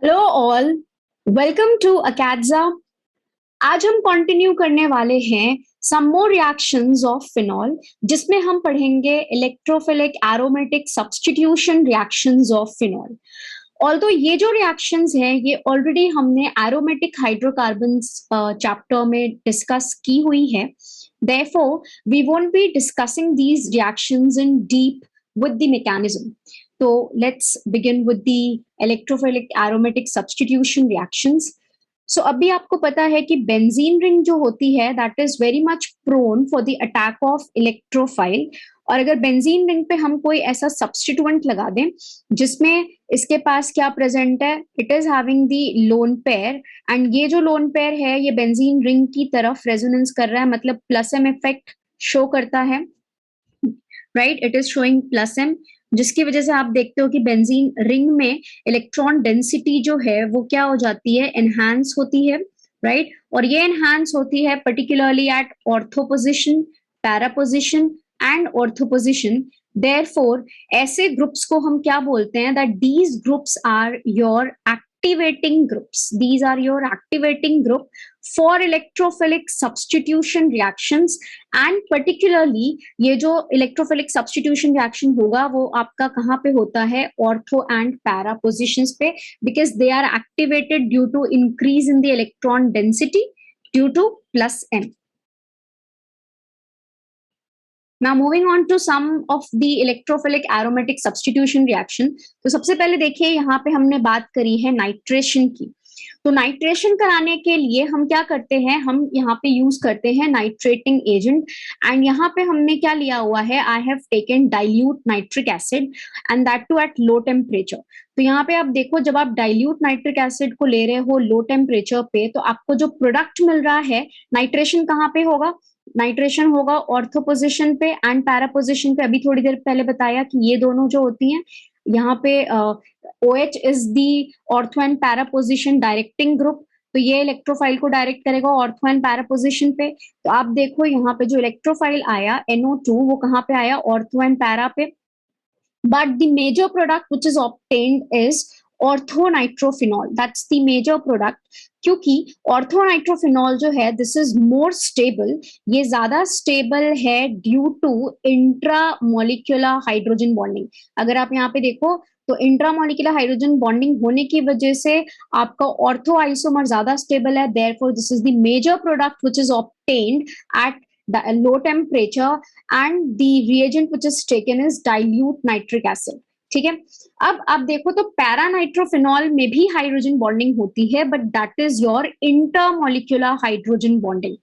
Hello all, welcome to अकेडजा। आज हम कंटिन्यू करने वाले हैं some more reactions of phenol, जिसमें हम पढ़ेंगे electrophilic aromatic substitution reactions of phenol. Although ये जो रिएक्शंस हैं ये ऑलरेडी हमने एरोमेटिक हाइड्रोकार्बन्स चैप्टर में डिस्कस की हुई है। Therefore, we won't be discussing these reactions in deep with the mechanism. So let's begin with the electrophilic aromatic substitution reactions. So अभी आपको पता है कि बेंजीन रिंग जो होती है that is very much prone for the attack of electrophile. और अगर बेंजीन रिंग पे हम कोई ऐसा सब्स्टिट्यूएंट लगा दें जिसमें इसके पास क्या प्रेजेंट है, it is having the lone pair, and ये जो लोन पेयर है ये बेंजीन रिंग की तरफ रेजोनेंस कर रहा है, मतलब प्लस एम इफेक्ट शो करता है, right? It is showing plus M, जिसकी वजह से आप देखते हो कि बेंजीन रिंग में इलेक्ट्रॉन डेंसिटी जो है वो क्या हो जाती है, एनहांस होती है, राइट? और ये एनहांस होती है particularly at ortho position, para position and ortho position. Therefore ऐसे ग्रुप्स को हम क्या बोलते हैं, that these groups are your activating groups. These are your activating group for electrophilic substitution reactions, and particularly ये जो electrophilic substitution reaction होगा वो आपका कहाँ पे होता है, ortho and para positions पे, because they are activated due to increase in the electron density due to plus m. Now moving on to some of the electrophilic aromatic substitution reaction. तो सबसे पहले देखिए यहाँ पे हमने बात करी है नाइट्रेशन की। तो नाइट्रेशन कराने के लिए हम क्या करते हैं, हम यहाँ पे यूज करते हैं नाइट्रेटिंग एजेंट, एंड यहाँ पे हमने क्या लिया हुआ है, I have taken dilute nitric acid and that too at low temperature. तो यहाँ पे आप देखो, जब आप डाइल्यूट नाइट्रिक एसिड को ले रहे हो लो टेम्परेचर पे, तो आपको जो प्रोडक्ट मिल रहा है, नाइट्रेशन कहाँ पे होगा, नाइट्रेशन होगा ऑर्थो पोजिशन पे एंड पैरा पोजिशन पे। अभी थोड़ी देर पहले बताया कि ये दोनों जो होती हैं, यहाँ पे OH is the ortho and para position directing group, तो ये इलेक्ट्रोफाइल को डायरेक्ट करेगा ऑर्थो एंड पैरा पोजिशन पे। तो आप देखो यहाँ पे जो इलेक्ट्रोफाइल आया NO2 वो कहाँ पे आया, ऑर्थो एंड पैरा पे। But the major product which is obtained is orthonitrophenol, that's the major product, क्योंकि ऑर्थोनाइट्रोफिनॉल जो है दिस इज मोर स्टेबल, ये ज्यादा स्टेबल है due to intramolecular hydrogen bonding. अगर आप यहाँ पे देखो तो इंट्रामोलिक्यूलर हाइड्रोजन बॉन्डिंग होने की वजह से आपका ऑर्थो आइसोमर ज्यादा स्टेबल है, therefore this is the major product which is obtained at the low temperature, and the reagent which is taken is dilute nitric acid. ठीक है, अब आप देखो तो पैरानाइट्रोफिनॉल में भी हाइड्रोजन बॉन्डिंग होती है, but that is your intermolecular hydrogen bonding.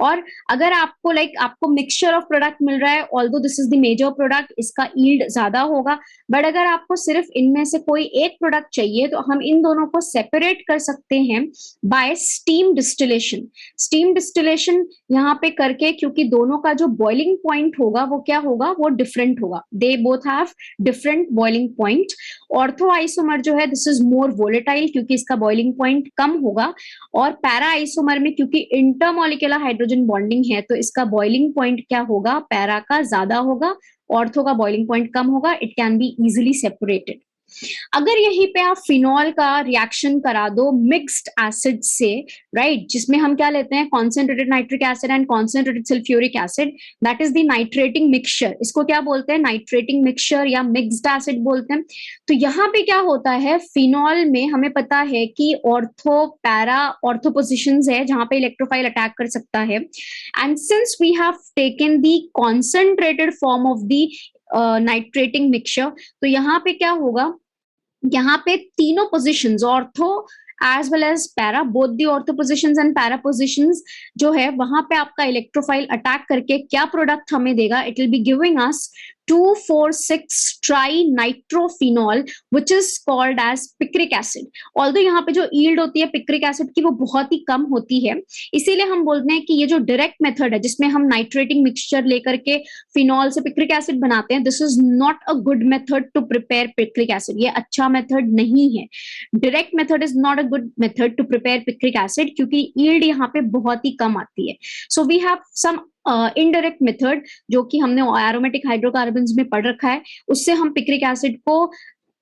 और अगर आपको आपको मिक्सचर ऑफ प्रोडक्ट मिल रहा है, although this is the major product, इसका यील्ड ज्यादा होगा, बट अगर आपको सिर्फ इनमें से कोई एक प्रोडक्ट चाहिए तो हम इन दोनों को सेपरेट कर सकते हैं bye steam distillation. Steam distillation यहाँ पे करके, क्योंकि दोनों का जो बॉइलिंग पॉइंट होगा वो क्या होगा, वो डिफरेंट होगा, they both have different boiling point. Ortho isomer जो है दिस इज मोर वोलेटाइल, क्योंकि इसका बॉइलिंग पॉइंट कम होगा, और पैरा आइसोमर में क्योंकि इंटरमोलिक्यूलर हाइड्रोजन बॉन्डिंग है तो इसका बॉइलिंग पॉइंट क्या होगा, पैरा का ज्यादा होगा, ऑर्थो का बॉइलिंग पॉइंट कम होगा, it can be easily separated. अगर यहीं पे आप फिनॉल का रिएक्शन करा दो मिक्स्ड एसिड से, राइट, जिसमें हम क्या लेते हैं, concentrated nitric acid and concentrated sulphuric acid, that is the nitrating mixture. इसको क्या बोलते हैं, नाइट्रेटिंग मिक्सचर या मिक्स्ड एसिड बोलते हैं। तो यहाँ पे क्या होता है, फिनॉल में हमें पता है कि ऑर्थो पैरा ऑर्थो पोजिशंस है जहां पे इलेक्ट्रोफाइल अटैक कर सकता है, and since we have taken the concentrated form of the nitrating mixture, तो यहाँ पे क्या होगा, यहाँ पे तीनों positions ortho as well as para, both the ortho positions and para positions जो है, वहां पे आपका इलेक्ट्रोफाइल अटैक करके क्या प्रोडक्ट हमें देगा, it will be giving us 2,4,6 trinitrophenol which is called as picric acid. Although यहाँ पे जो yield होती है पिक्रिक एसिड की वो बहुत ही कम होती है, इसीलिए हम बोलते हैं कि ये जो डायरेक्ट मेथड है जिसमें हम नाइट्रेटिंग मिक्सचर लेकर के फिनॉल से पिक्रिक एसिड बनाते हैं, this is not a good method to prepare picric acid. ये अच्छा मेथड नहीं है, direct method is not a good method to prepare picric acid, क्योंकि yield यहाँ पे बहुत ही कम आती है। So we have some indirect method जो कि हमने एरोमेटिक हाइड्रोकार्बन्स में पढ़ रखा है, उससे हम पिक्रिक एसिड को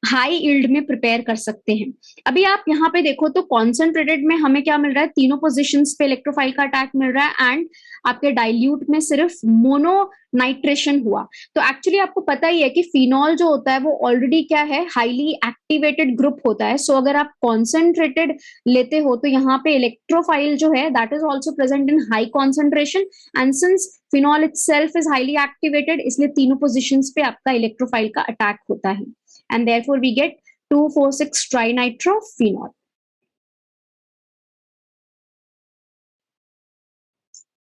हाई यील्ड में प्रिपेयर कर सकते हैं। अभी आप यहाँ पे देखो तो कॉन्सेंट्रेटेड में हमें क्या मिल रहा है, तीनों पोजीशंस पे इलेक्ट्रोफाइल का अटैक मिल रहा है, एंड आपके डाइल्यूट में सिर्फ मोनो नाइट्रेशन हुआ। तो एक्चुअली आपको पता ही है कि फिनॉल जो होता है वो ऑलरेडी क्या है, हाईली एक्टिवेटेड ग्रुप होता है। सो अगर आप कॉन्सेंट्रेटेड लेते हो तो यहाँ पे इलेक्ट्रोफाइल जो है that is also present in high concentration, and since phenol itself is highly activated, इसलिए तीनों पोजिशंस पे आपका इलेक्ट्रोफाइल का अटैक होता है, and therefore we get 2,4,6 trinitrophenol.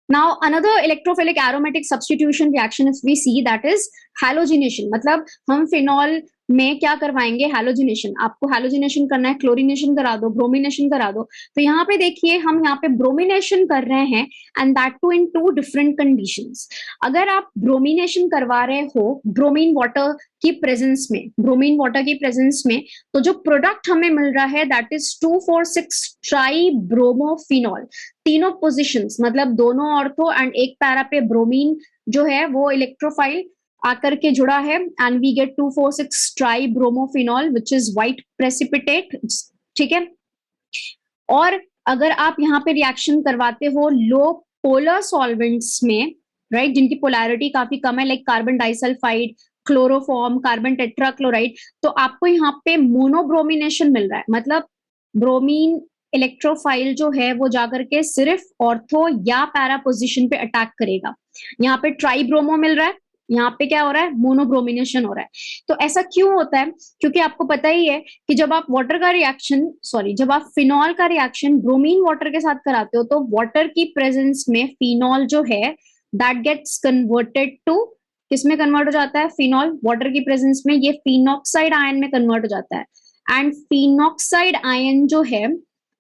Now another electrophilic aromatic substitution reaction if we see, that is halogenation. मतलब हम phenol में क्या करवाएंगे, हैलोजिनेशन। आपको हैलोजिनेशन करना है, क्लोरीनेशन करा दो, ब्रोमिनेशन करा दो। तो यहाँ पे देखिए हम यहाँ पे ब्रोमिनेशन कर रहे हैं, and that too in two different conditions. अगर आप ब्रोमिनेशन करवा रहे हो ब्रोमीन वाटर की प्रेजेंस में, ब्रोमीन वाटर की प्रेजेंस में, तो जो प्रोडक्ट हमें मिल रहा है दैट इज 2,4,6 ट्राई ब्रोमोफिनॉल। तीनों पोजिशंस मतलब दोनों ऑर्थो एंड एक पैरा पे ब्रोमीन जो है वो इलेक्ट्रोफाइल आकर के जुड़ा है, and we get 2,4,6 tri bromophenol which is white precipitate. ठीक है, और अगर आप यहाँ पे रिएक्शन करवाते हो लो पोलर सॉल्वेंट्स में, राइट, जिनकी पोलैरिटी काफी कम है, like carbon disulphide, chloroform, carbon tetrachloride, तो आपको यहाँ पे मोनोब्रोमिनेशन मिल रहा है। मतलब ब्रोमीन इलेक्ट्रोफाइल जो है वो जाकर के सिर्फ ऑर्थो या पैरा पोजिशन पे अटैक करेगा। यहाँ पे ट्राइब्रोमो मिल रहा है, यहाँ पे क्या हो रहा है, मोनोब्रोमिनेशन हो रहा है। तो ऐसा क्यों होता है, क्योंकि आपको पता ही है कि जब आप वाटर का रिएक्शन, सॉरी, जब आप फिनॉल का रिएक्शन ब्रोमीन वाटर के साथ कराते हो तो वाटर की प्रेजेंस में फिनॉल जो है दैट गेट्स कन्वर्टेड टू, किसमें कन्वर्ट हो जाता है, फिनॉल वाटर की प्रेजेंस में ये फिनॉक्साइड आयन में कन्वर्ट हो जाता है। एंड फिनॉक्साइड आयन जो है,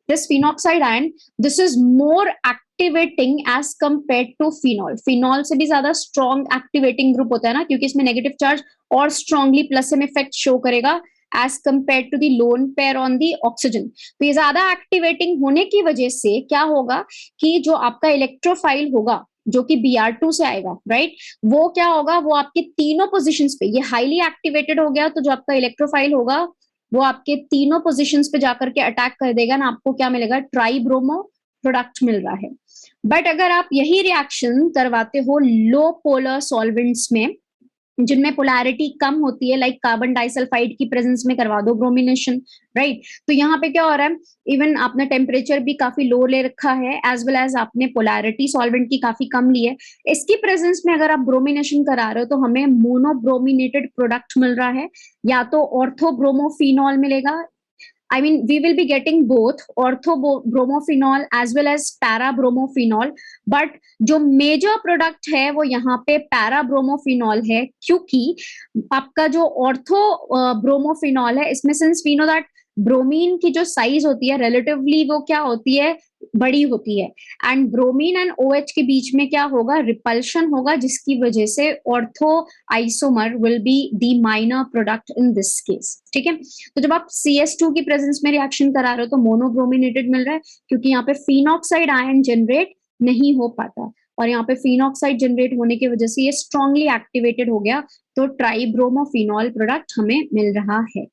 this phenoxide ion, this is more activating as compared to phenol. phenol से भी ज्यादा strong activating group होता है ना, क्योंकि इसमें negative charge और strongly plus M effect show करेगा as compared to the lone pair on the oxygen. तो ये ज्यादा activating होने की वजह से क्या होगा कि जो आपका इलेक्ट्रोफाइल होगा जो कि Br2 से आएगा, राइट, वो क्या होगा, वो आपके तीनों पोजिशंस पे, ये हाईली एक्टिवेटेड हो गया, तो जो आपका इलेक्ट्रोफाइल होगा वो आपके तीनों पोजीशंस पे जाकर के अटैक कर देगा ना, आपको क्या मिलेगा, ट्राई ब्रोमो प्रोडक्ट मिल रहा है। बट अगर आप यही रिएक्शन करवाते हो लो पोलर सॉल्वेंट्स में जिनमें पोलैरिटी कम होती है, लाइक कार्बन डाइसल्फाइड की प्रेजेंस में करवा दो ब्रोमिनेशन, राइट, तो यहाँ पे क्या हो रहा है, इवन आपने टेम्परेचर भी काफी लो ले रखा है, एज वेल एज आपने पोलैरिटी सॉल्वेंट की काफी कम ली है, इसकी प्रेजेंस में अगर आप ब्रोमिनेशन करा रहे हो तो हमें मोनोब्रोमिनेटेड प्रोडक्ट मिल रहा है, या तो ऑर्थोब्रोमोफिनॉल मिलेगा, I mean, we will be getting both orthobromophenols as well as parabromophenols, but जो मेजर प्रोडक्ट है वो यहाँ पे पैराब्रोमोफिनॉल है, क्योंकि आपका जो ऑर्थो ब्रोमोफिनॉल है इसमें, since we know that bromine की जो साइज होती है रिलेटिवली वो क्या होती है, बड़ी होती है, एंड ब्रोमीन एंड OH के बीच में क्या होगा, रिपल्शन होगा, जिसकी वजह से ortho isomer will be the minor product in this case. ठीक है, तो जब आप CS2 की प्रेजेंस में रिएक्शन करा रहे हो तो मोनोब्रोमिनेटेड मिल रहा है, क्योंकि यहाँ पे फिनॉक्साइड आयन जनरेट नहीं हो पाता, और यहाँ पे फिनॉक्साइड जनरेट होने की वजह से ये स्ट्रांगली एक्टिवेटेड हो गया, तो ट्राइब्रोमोफिनॉल प्रोडक्ट हमें मिल रहा है।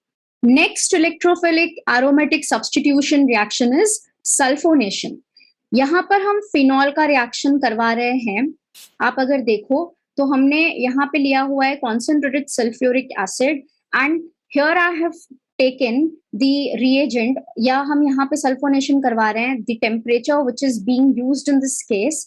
Next electrophilic aromatic substitution reaction is sulphonation. यहाँ पर हम फिनॉल का रिएक्शन करवा रहे हैं। आप अगर देखो तो हमने यहाँ पे लिया हुआ है concentrated sulphuric acid, and here I have taken the reagent, या हम यहाँ पे सल्फोनेशन करवा रहे हैं, the temperature which is being used in this case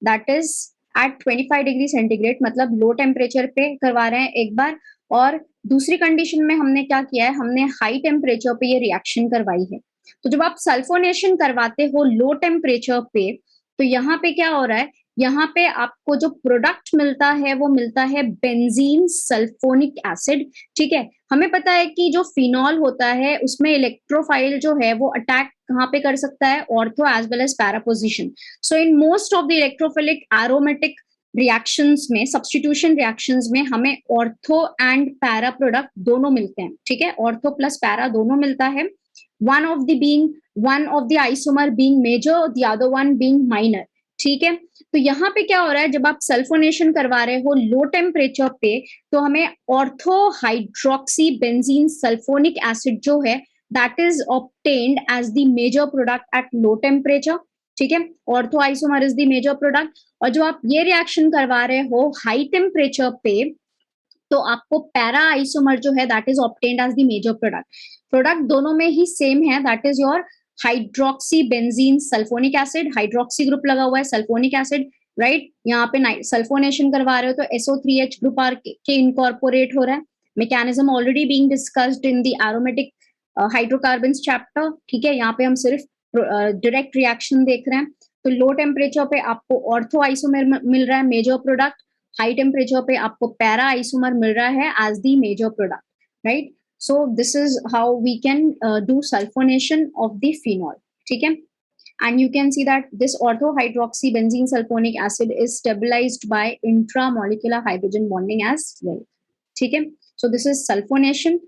that is at 25 degree centigrade, मतलब लो टेम्परेचर पे करवा रहे हैं एक बार, और दूसरी कंडीशन में हमने क्या किया है, हमने हाई टेम्परेचर पे ये रिएक्शन करवाई है। तो जब आप सल्फोनेशन करवाते हो लो टेम्परेचर पे, तो यहाँ पे क्या हो रहा है, यहाँ पे आपको जो प्रोडक्ट मिलता है वो मिलता है बेंजीन सल्फोनिक एसिड। ठीक है, हमें पता है कि जो फिनॉल होता है उसमें इलेक्ट्रोफाइल जो है वो अटैक कहाँ पे कर सकता है, ortho as well as para position. So in most of the electrophilic aromatic reactions में, सब्स्टिट्यूशन रिएक्शंस में हमें ऑर्थो एंड पैरा प्रोडक्ट दोनों मिलते हैं। ठीक है, ऑर्थो प्लस पैरा दोनों मिलता है, one of the isomer being major, the other one being minor। ठीक है। तो यहाँ पे क्या हो रहा है, जब आप सल्फोनेशन करवा रहे हो लो टेम्परेचर पे, तो हमें ortho hydroxy benzene sulphonic acid जो है that is obtained as the major product at low temperature. ठीक है, ortho isomer is the major product. और जो आप ये रिएक्शन करवा रहे हो हाई टेम्परेचर पे, तो आपको पैरा आइसोमर जो है that is obtained as the major product. Product दोनों में ही सेम है, that is your hydroxy benzene sulphonic acid, hydroxy group लगा हुआ है, सल्फोनिक एसिड, राइट। यहाँ पे सल्फोनेशन करवा रहे हो तो SO3H ग्रुप आर के इनकॉर्पोरेट हो रहा है। Mechanism already being discussed in the aromatic hydrocarbons chapter. ठीक है, यहाँ पे हम सिर्फ डायरेक्ट रिएक्शन देख रहे हैं। तो लो टेम्परेचर पे आपको ऑर्थो आइसोमर मिल रहा है मेजर प्रोडक्ट, हाई टेम्परेचर पे आपको पैरा आइसोमर मिल रहा है as the major product, right. So this is how we can do sulfonation of the phenol. ठीक है, and you can see that this orthohydroxybenzene sulfonic acid is stabilized by intramolecular hydrogen bonding as well. ठीक है, so this is sulfonation.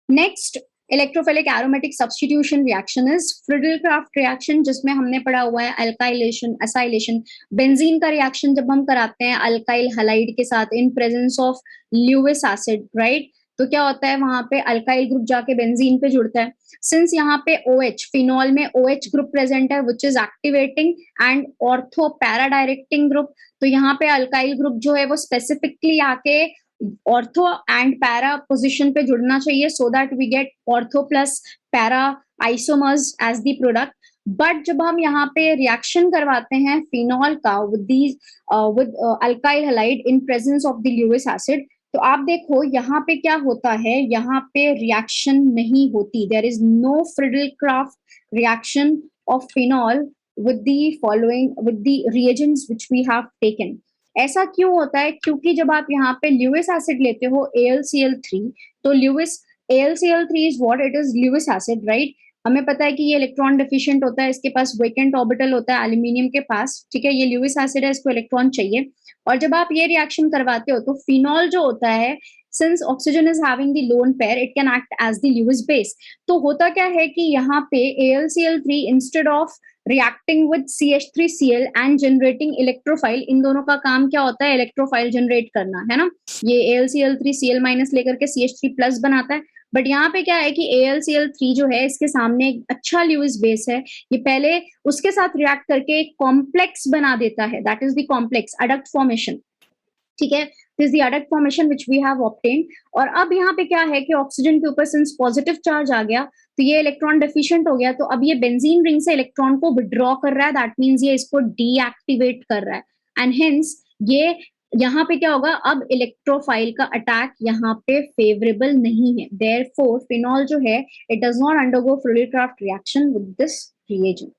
Next electrophilic aromatic substitution reaction is Friedel Crafts reaction, जिसमें हमने पढ़ा हुआ है alkylation, acylation. Benzene का reaction जब हम कराते हैं अल्काइल हैलाइड के साथ in presence of Lewis acid, right, तो क्या होता है वहां पे अल्काइल ग्रुप जाके बेंजीन पे जुड़ता है। सिंस यहाँ पे OH फिनॉल में OH ग्रुप प्रेजेंट है which is activating and ortho para directing group, तो यहाँ पे अल्काइल ग्रुप जो है वो स्पेसिफिकली आके ऑर्थो एंड पैरा पोजिशन पे जुड़ना चाहिए so that we get ortho plus para isomers as the product. But जब हम यहाँ पे रिएक्शन करवाते हैं फिनॉल का with alkyl halide in presence of the Lewis acid, तो आप देखो यहाँ पे क्या होता है, यहाँ पे रिएक्शन नहीं होती, there is no Friedel Crafts reaction of phenol with the following with the reagents which we have taken. ऐसा क्यों होता है, क्योंकि जब आप यहाँ पे ल्यूविस एसिड लेते हो AlCl3, तो Lewis AlCl3 is what, it is Lewis acid, right. हमें पता है कि ये इलेक्ट्रॉन डिफिशिएंट होता है, इसके पास वेकेंट ऑर्बिटल होता है एल्यूमिनियम के पास, ठीक है, ये ल्यूविस एसिड है, इसको इलेक्ट्रॉन चाहिए। और जब आप ये रिएक्शन करवाते हो तो फिनॉल जो होता है, since oxygen is having the lone pair, it can act as the Lewis base. तो होता क्या है कि यहाँ पे AlCl3 instead of reacting with CH3Cl and generating electrophile, इन दोनों का काम क्या होता है, इलेक्ट्रोफाइल जनरेट करना है ना। ये AlCl3Cl माइनस लेकर के CH3 प्लस बनाता है। बट यहाँ पे क्या है कि AlCl3 जो है इसके सामने एक अच्छा ल्यूविस बेस है, ये पहले उसके साथ रिएक्ट करके एक कॉम्प्लेक्स बना देता है, that is the complex adduct formation. ठीक है, this the adduct formation which we have obtained. और अब यहाँ पे क्या है कि ऑक्सीजन के ऊपर सिंस पॉजिटिव चार्ज आ गया तो ये इलेक्ट्रॉन डेफिशिएंट हो गया, तो अब ये बेंजीन रिंग से इलेक्ट्रॉन को विड्रॉ कर रहा है, दैट मींस ये इसको डीएक्टिवेट कर रहा है एंड हेंस ये यहाँ पे क्या होगा, अब इलेक्ट्रोफाइल का अटैक यहाँ पे फेवरेबल नहीं है, देयरफॉर फिनॉल जो है it does not undergo Friedel-craft reaction with this reagent.